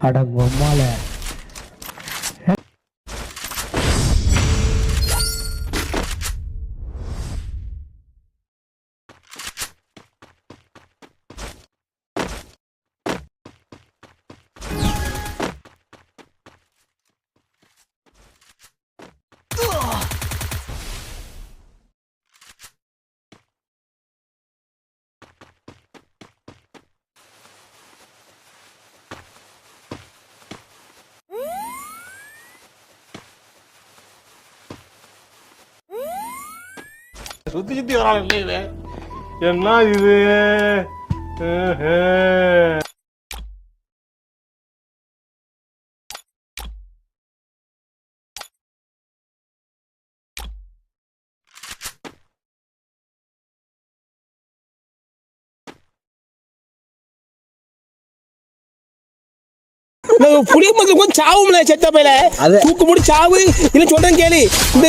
அடங்கம்மால சுத்தி சுத்தி வரான் இது என்ன இது புளிய மரத்துல கொஞ்சம் சாவும்ல செத்த பையில தூக்கு போட்டு சாவு இல்ல சொல்றேன் கேளு இந்த